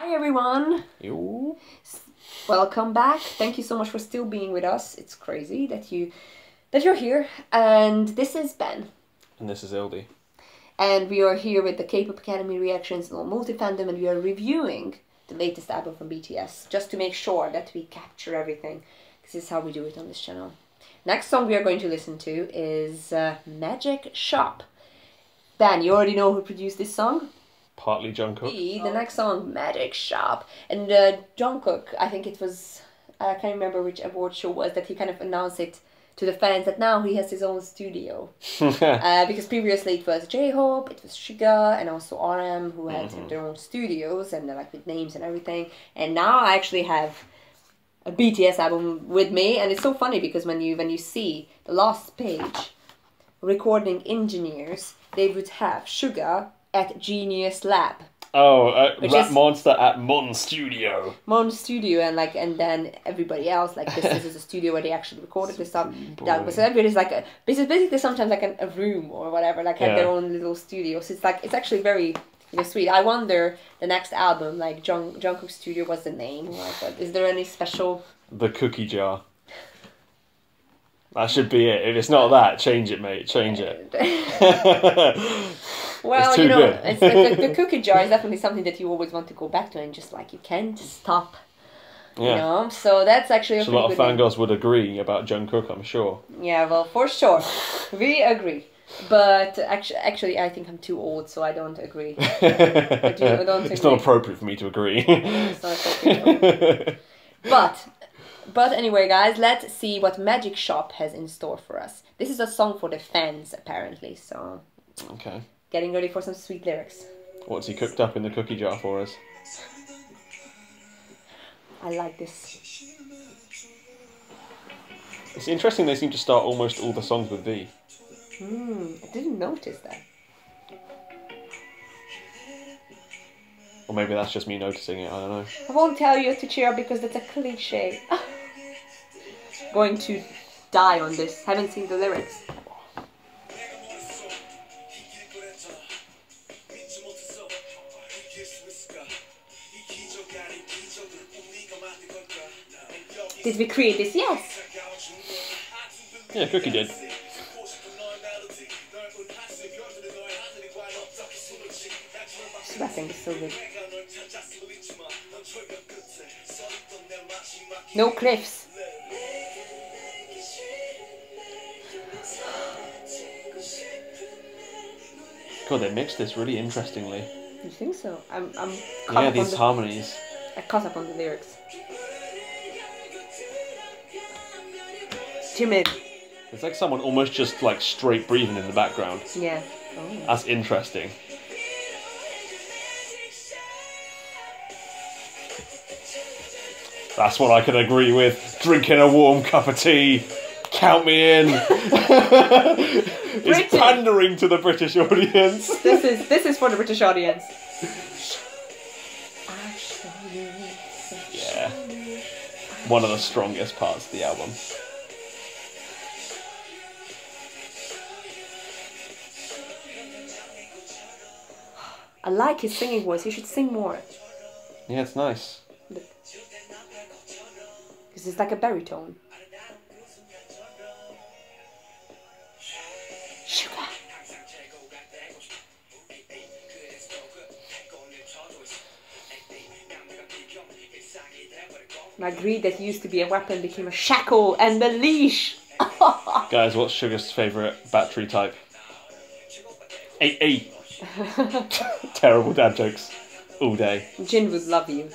Hi everyone! Yo. Welcome back. Thank you so much for still being with us. It's crazy that you're here. And this is Ben. And this is Ildi. And we are here with the K-pop Academy reactions on multi-fandom, and we are reviewing the latest album from BTS just to make sure that we capture everything. This is how we do it on this channel. Next song we are going to listen to is Magic Shop. Ben, you already know who produced this song? Partly Jungkook. The next song, Magic Shop. And Jungkook, I think it was, I can't remember which award show was, that he kind of announced it to the fans that now he has his own studio. Because previously it was J-Hope, it was Suga, and also RM, who had their own studios, and like with names and everything. And now I actually have a BTS album with me, and it's so funny because when you see the last page, recording engineers, they would have Suga at Genius Lab. Oh, Rap Monster at Mon Studio. Mon Studio, and then everybody else, like this is a studio where they actually recorded this stuff. So everybody's like basically sometimes like a room or whatever, like have their own little studios. So it's actually very sweet. I wonder the next album, like Jungkook's studio, what's the name? Like, is there any special? The Cookie Jar. That should be it. If it's not that, change it, mate. Change it. Well, it's good. It's the cookie jar is definitely something that you always want to go back to, and just like you can't stop. Yeah. You know, so that's actually a lot of fangirls would agree about Jungkook, I'm sure. Yeah, well, for sure, we agree. But actually, I think I'm too old, so I don't agree. I don't agree. It's not appropriate for me to agree. It's not appropriate. But anyway, guys, let's see what Magic Shop has in store for us. This is a song for the fans, apparently. So. Okay. Getting ready for some sweet lyrics. What's he cooked up in the cookie jar for us? I like this. It's interesting they seem to start almost all the songs with V. I didn't notice that. Or maybe that's just me noticing it, I don't know. I won't tell you to cheer up because that's a cliche. Going to die on this. Haven't seen the lyrics. Did we create this? Yes! Yeah, Cookie did. Sweating is so good. No cliffs. God, they mixed this really interestingly. You think so? I'm yeah, these harmonies. I caught up on the lyrics. Timid. It's like someone almost just like straight breathing in the background. Yeah. Oh. That's interesting. That's what I can agree with. Drinking a warm cup of tea. Count me in. It's pandering to the British audience. This is for the British audience. Yeah. One of the strongest parts of the album. I like his singing voice. He should sing more. Yeah, it's nice. Because it's like a baritone. Sugar. My greed that used to be a weapon became a shackle and a leash. Guys, what's Sugar's favourite battery type? 8E. Terrible dad jokes all day. Jin would love you.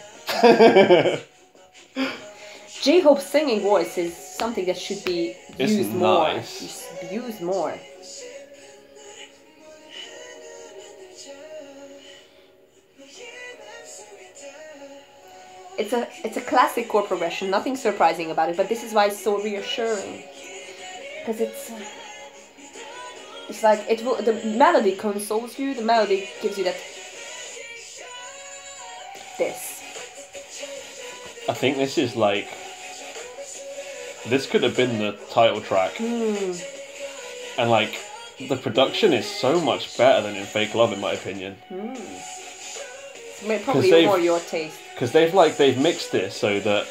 J-Hope's singing voice is something that should be used more. Nice. Used more. It's a classic chord progression, nothing surprising about it, but this is why it's so reassuring. Because it's like the melody consoles you, the melody gives you that this. I think this is like this could have been the title track. And like the production is so much better than in Fake Love in my opinion. It's probably more your taste. Because they've mixed this so that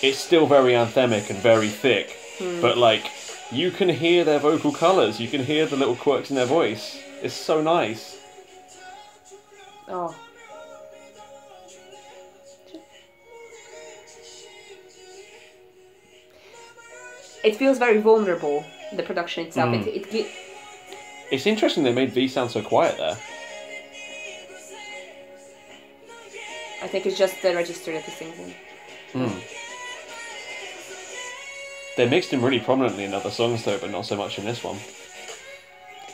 it's still very anthemic and very thick, but like you can hear their vocal colours, you can hear the little quirks in their voice. It's so nice. Oh. It feels very vulnerable, the production itself. It's interesting they made V sound so quiet there. I think it's just the register that he sings in. They mixed him really prominently in other songs though, but not so much in this one.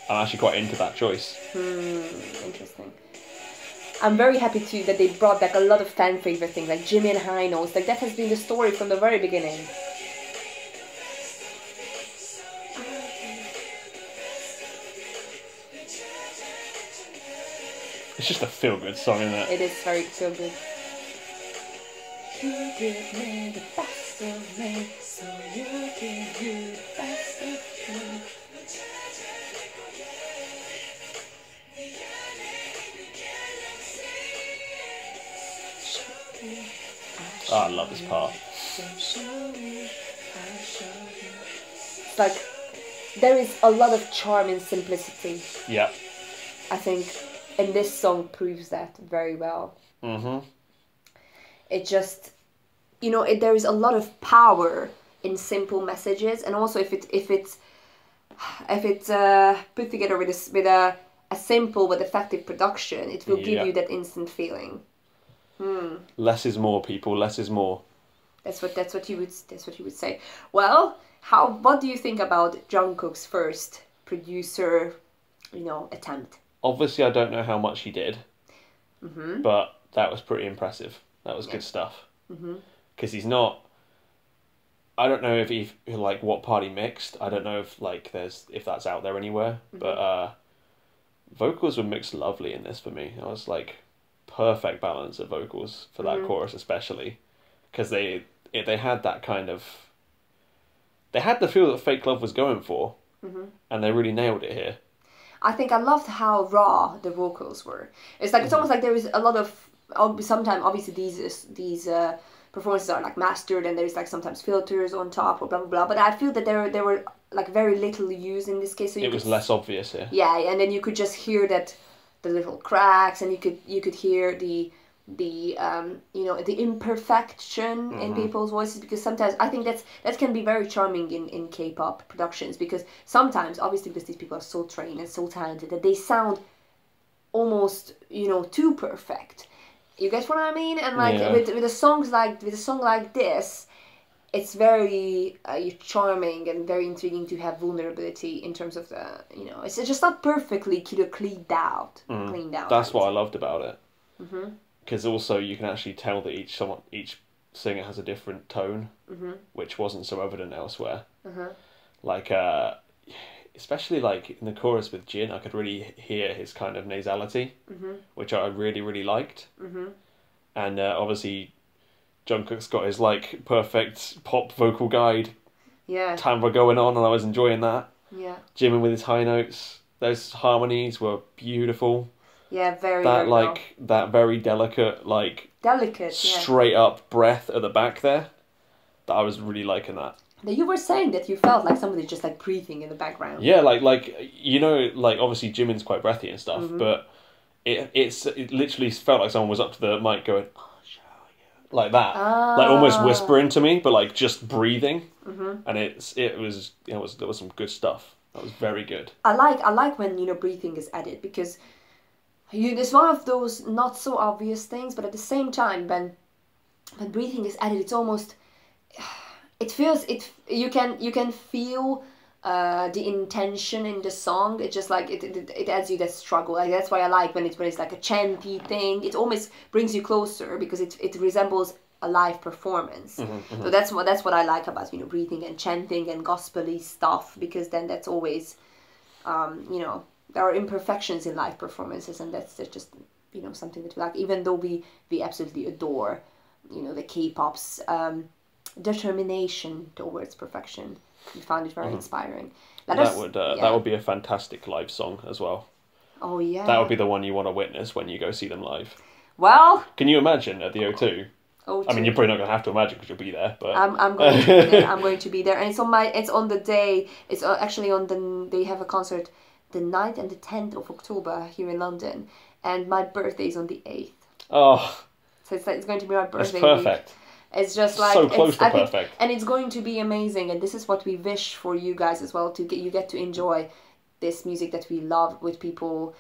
I'm actually quite into that choice. Interesting. I'm very happy too that they brought back a lot of fan favorite things, like Jimmy and high notes. Like that has been the story from the very beginning. It's just a feel-good song, isn't it? It is very feel-good. You give me the best of me, so you give you the best of me. Oh, I love this part. It's like, there is a lot of charm in simplicity. Yeah. I think, and this song proves that very well. It just, you know, there is a lot of power in simple messages, and also if it's put together with a simple but effective production, it will give you that instant feeling. Less is more, people. Less is more. That's what you would say. Well, what do you think about Jungkook's first producer, attempt? Obviously, I don't know how much he did, but that was pretty impressive. That was good stuff. Because he's not. I don't know if what part he mixed. I don't know if that's out there anywhere. But vocals were mixed lovely in this for me. I was like, perfect balance of vocals for that chorus, especially because they had that kind of. They had the feel that Fake Love was going for, and they really nailed it here. I think I loved how raw the vocals were. It's like it's almost like there is a lot of. Sometimes obviously these performances are like mastered, and there's like sometimes filters on top or blah blah blah. But I feel that there were like very little used in this case. So it was less obvious here. Yeah, and then you could just hear that the little cracks, and you could hear the imperfection in people's voices, because sometimes I think that can be very charming in K-pop productions, because sometimes obviously because these people are so trained and so talented that they sound almost too perfect. You get what I mean? And with a song like this, it's very charming and very intriguing to have vulnerability in terms of the it's just not perfectly cleaned out. That's what I loved about it. Because also you can actually tell that each singer has a different tone, which wasn't so evident elsewhere. Like especially like in the chorus with Jin, I could really hear his kind of nasality, which I really, really liked. And obviously Jungkook's got his like perfect pop vocal guide timbre going on, and I was enjoying that. Jimin with his high notes, those harmonies were beautiful. Yeah, very that very delicate straight up breath at the back there. That I was really liking that. You were saying that you felt like somebody just like breathing in the background. Yeah, like obviously Jimin's quite breathy and stuff, but it literally felt like someone was up to the mic going, "Oh, show you," like that, like almost whispering to me, but like just breathing. And there was some good stuff. That was very good. I like when breathing is added, because it's one of those not so obvious things, but at the same time when breathing is added, it's almost. You can feel the intention in the song. It's just like it adds you that struggle. Like that's why I like when it's like a chanty thing. It almost brings you closer, because it resembles a live performance. So that's what I like about breathing and chanting and gospel-y stuff, because then that's always there are imperfections in live performances, and that's just something that we like, even though we absolutely adore the K-pop's determination towards perfection. We found it very inspiring. That would be a fantastic live song as well. Oh yeah. That would be the one you want to witness when you go see them live. Well, can you imagine at the O2? O2. I mean, you're probably not going to have to imagine because you'll be there. But I'm going to be there. I'm going to be there, and it's on the day. It's actually on the. They have a concert the 9th and the 10th of October here in London, and my birthday is on the 8th. Oh, so it's going to be my birthday. It's perfect. Week. It's just like so close to perfect, and it's going to be amazing. And this is what we wish for you guys as well, to get to enjoy this music that we love with people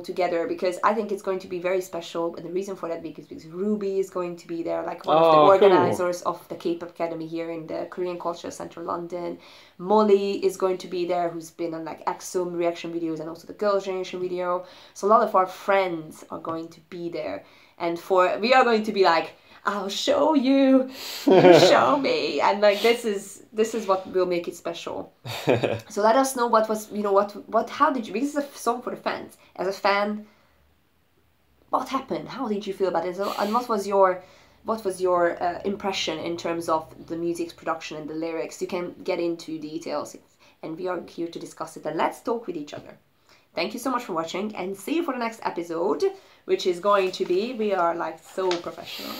together, because I think it's going to be very special. And the reason for that because Ruby is going to be there, like one of the organizers of the K-pop Academy here in the Korean Culture Centre London. Molly is going to be there, who's been on like Axum reaction videos and also the Girls' Generation video. So a lot of our friends are going to be there, and we are going to be like, I'll show you, you show me, and like this is what will make it special. So let us know what was, how did you, because it's a song for the fans. As a fan, what happened? How did you feel about it? And what was your impression in terms of the music's production and the lyrics? You can get into details, and we are here to discuss it. And let's talk with each other. Thank you so much for watching, and see you for the next episode, which is going to be, we are like so professional.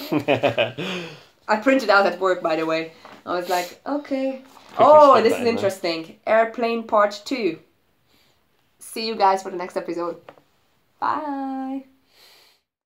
I printed out at work, by the way. I was like, okay. Oh, this is interesting. Airplane Part 2. See you guys for the next episode. Bye.